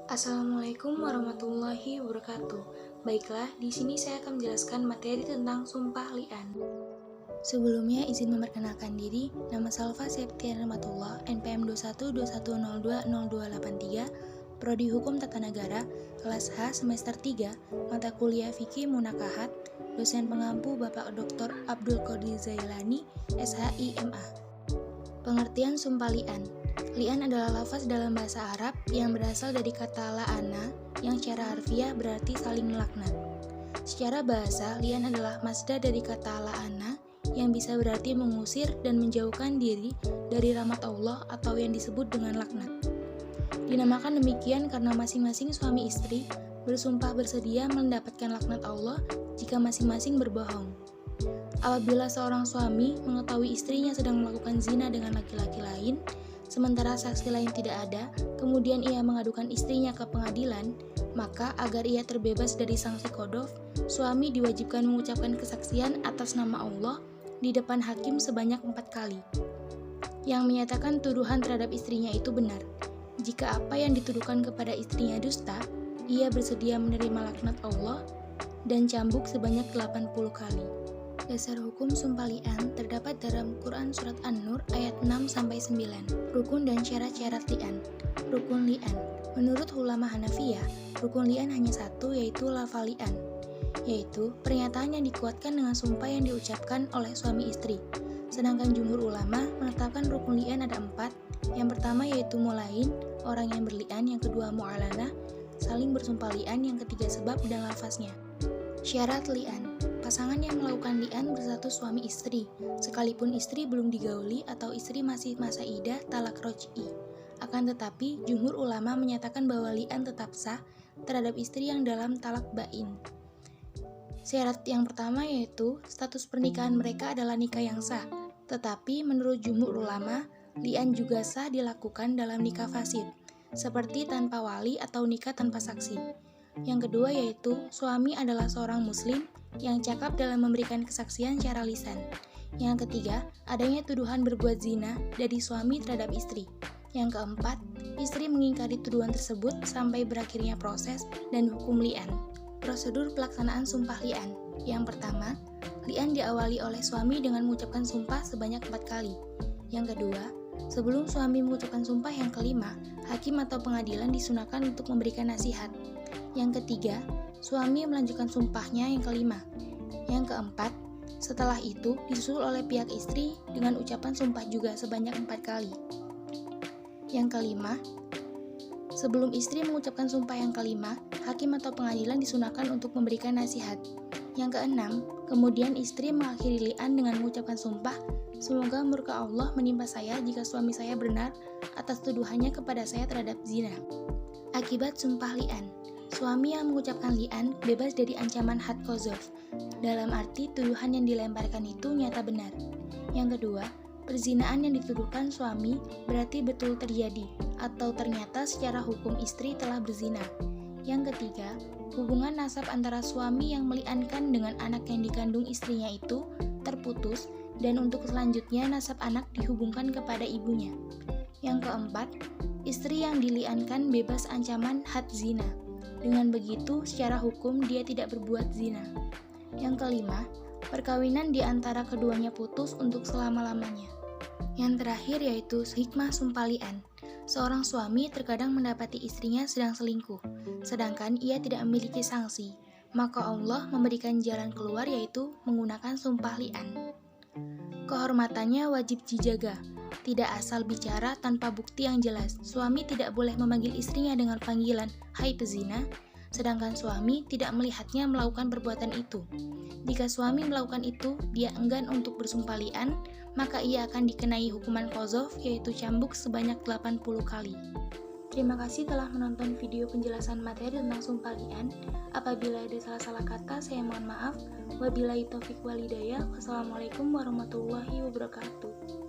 Assalamualaikum warahmatullahi wabarakatuh. Baiklah, di sini saya akan menjelaskan materi tentang sumpah li'an. Sebelumnya izin memperkenalkan diri, nama Salva Septian Rahmatullah, NPM 2121020283, Prodi Hukum Tata Negara, kelas H semester 3, mata kuliah Fikih Munakahat, dosen pengampu Bapak Dr. Abdul Qadir Zailani, SHIMA. Pengertian sumpah li'an. Li'an adalah lafaz dalam bahasa Arab yang berasal dari kata la'ana yang secara harfiah berarti saling melaknat. Secara bahasa, li'an adalah masdar dari kata la'ana yang bisa berarti mengusir dan menjauhkan diri dari rahmat Allah atau yang disebut dengan laknat. Dinamakan demikian karena masing-masing suami istri bersumpah bersedia mendapatkan laknat Allah jika masing-masing berbohong. Apabila seorang suami mengetahui istrinya sedang melakukan zina dengan laki-laki lain, sementara saksi lain tidak ada, kemudian ia mengadukan istrinya ke pengadilan, maka agar ia terbebas dari sanksi qadhaf, suami diwajibkan mengucapkan kesaksian atas nama Allah di depan hakim sebanyak 4 kali, yang menyatakan tuduhan terhadap istrinya itu benar. Jika apa yang dituduhkan kepada istrinya dusta, ia bersedia menerima laknat Allah dan cambuk sebanyak 80 kali. Dasar hukum sumpah li'an terdapat dalam Quran Surat An-Nur ayat 6-9. Rukun dan syarat-syarat li'an. Rukun li'an. Menurut ulama Hanafiyah, rukun li'an hanya satu, yaitu lafal li'an, yaitu pernyataan yang dikuatkan dengan sumpah yang diucapkan oleh suami istri. Sedangkan jumhur ulama menetapkan rukun li'an ada 4. Yang pertama yaitu mulain, orang yang berli'an. Yang kedua mu'alanah, saling bersumpah li'an. Yang ketiga sebab dan lafaznya. Syarat li'an. Pasangan yang melakukan li'an berstatus suami istri, sekalipun istri belum digauli atau istri masih masa iddah talak roj'i. Akan tetapi, jumhur ulama menyatakan bahwa li'an tetap sah terhadap istri yang dalam talak ba'in. Syarat yang pertama yaitu status pernikahan mereka adalah nikah yang sah. Tetapi menurut jumhur ulama, li'an juga sah dilakukan dalam nikah fasid, seperti tanpa wali atau nikah tanpa saksi. Yang kedua yaitu suami adalah seorang muslim yang cakap dalam memberikan kesaksian secara lisan. Yang ketiga, adanya tuduhan berbuat zina dari suami terhadap istri. Yang keempat, istri mengingkari tuduhan tersebut sampai berakhirnya proses dan hukum li'an. Prosedur pelaksanaan sumpah li'an. Yang pertama, li'an diawali oleh suami dengan mengucapkan sumpah sebanyak 4 kali. Yang kedua, sebelum suami mengucapkan sumpah yang kelima, hakim atau pengadilan disunahkan untuk memberikan nasihat. Yang ketiga, suami melanjutkan sumpahnya yang kelima. Yang keempat, setelah itu disusul oleh pihak istri dengan ucapan sumpah juga sebanyak 4 kali. Yang kelima, sebelum istri mengucapkan sumpah yang kelima, hakim atau pengadilan disunahkan untuk memberikan nasihat. Yang keenam, kemudian istri mengakhiri li'an dengan mengucapkan sumpah, semoga murka Allah menimpa saya jika suami saya benar atas tuduhannya kepada saya terhadap zina. Akibat sumpah li'an. Suami yang mengucapkan li'an bebas dari ancaman had qadhaf, dalam arti tuduhan yang dilemparkan itu nyata benar. Yang kedua, perzinaan yang dituduhkan suami berarti betul terjadi, atau ternyata secara hukum istri telah berzina. Yang ketiga, hubungan nasab antara suami yang meli'ankan dengan anak yang dikandung istrinya itu terputus, dan untuk selanjutnya nasab anak dihubungkan kepada ibunya. Yang keempat, istri yang dili'ankan bebas ancaman had zina. Dengan begitu, secara hukum dia tidak berbuat zina. Yang kelima, perkawinan di antara keduanya putus untuk selama-lamanya. Yang terakhir yaitu hikmah sumpah li'an. Seorang suami terkadang mendapati istrinya sedang selingkuh, sedangkan ia tidak memiliki sanksi. Maka Allah memberikan jalan keluar yaitu menggunakan sumpah li'an. Kehormatannya wajib dijaga. Tidak asal bicara tanpa bukti yang jelas. Suami tidak boleh memanggil istrinya dengan panggilan "Hai pezina", sedangkan suami tidak melihatnya melakukan perbuatan itu. Jika suami melakukan itu, dia enggan untuk bersumpah li'an, maka ia akan dikenai hukuman qadhaf, yaitu cambuk sebanyak 80 kali. Terima kasih telah menonton video penjelasan materi tentang sumpah li'an. Apabila ada salah-salah kata, saya mohon maaf. Wabillahi taufiq wal hidayah. Wassalamualaikum warahmatullahi wabarakatuh.